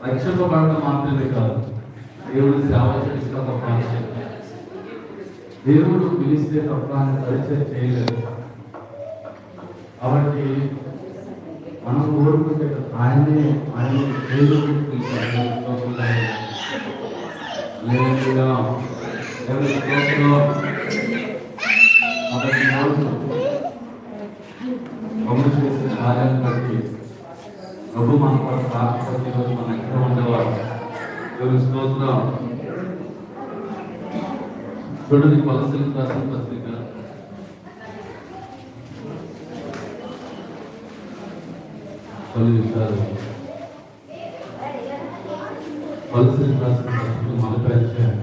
రక్షింపబడడం మాత్రమే కాదు, దేవుడు సేవ చేసిన తప్ప, దేవుడు పిలిస్తే తప్ప ఆయన పరిచయం చేయలేదు. కాబట్టి మనం కోరుకుంటే ఆయనే దేవుడు కాబట్టి పనులు చేసిన కార్యాలను బట్టి ప్రభు మన రాష్ట్రపతి రోజు మన ఎక్కడ ఉండేవారు. దేవుని స్తోత్రం. చూడండి, కొలసీలకు రాసిన పత్రిక 10 నిమిషాలు. కొలసీలకు రాసిన పత్రిక మొదటి అధ్యాయం.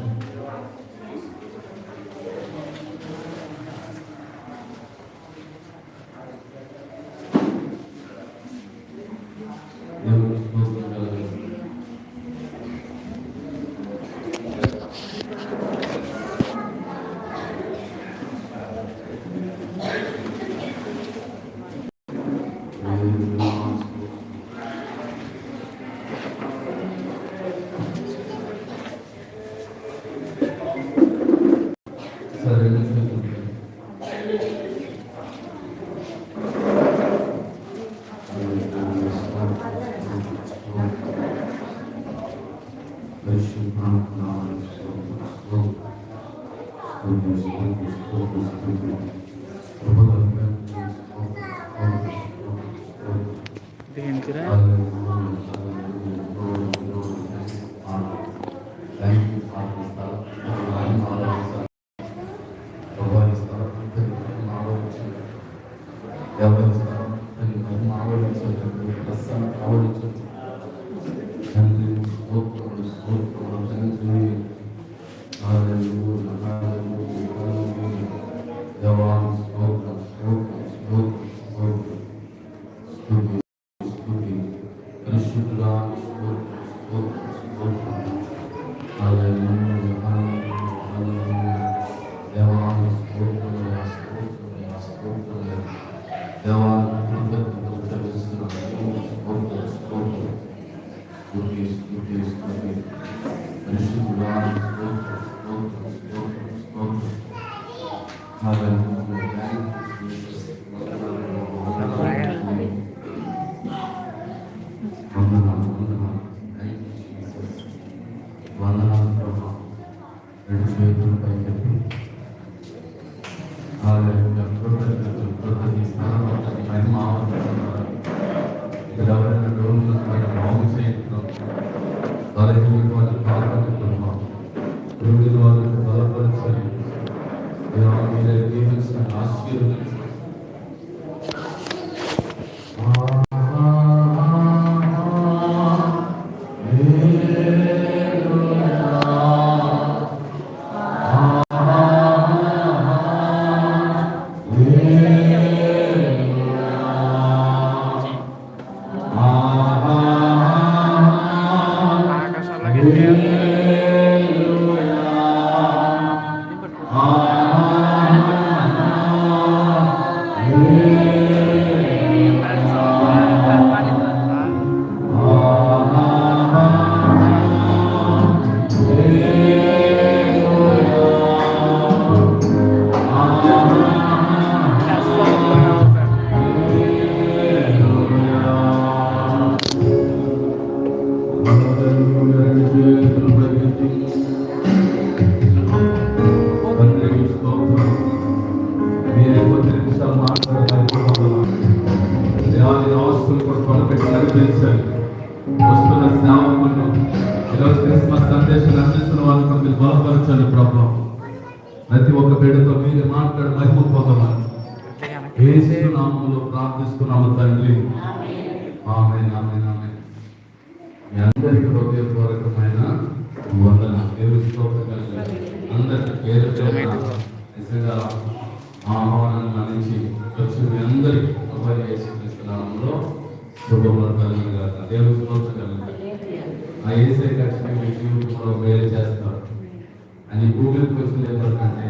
వస్తున్న సేవకులను ఈరోజు క్రిస్మస్ సందేశాలు అందిస్తున్న వాళ్ళకు మీరు బలపరచండి ప్రభావం. ప్రతి ఒక్క బిడ్డతో మీరే మాట్లాడి మహిమ పొందమని యేసు నామములో ప్రార్థిస్తున్నాము తండ్రి. ఆమేన్, ఆమేన్, ఆమేన్. మీ అందరికీ హృదయపూర్వకమైన వందన. దేవుని స్తోత్రం. అందరికీ పేరు నిజంగా ఆహ్వానాన్ని మన్నించి వచ్చి మీ అందరికీ అబ్బాయి యేసు క్రీస్తు నామములో శుభములు కలుగునుగాక. దేవుని స్తోత్రం. ఆ యేసే ఖచ్చితంగా మీ జీవితంలో మేలు చేస్తారు అని భూమికి వచ్చిన కంటే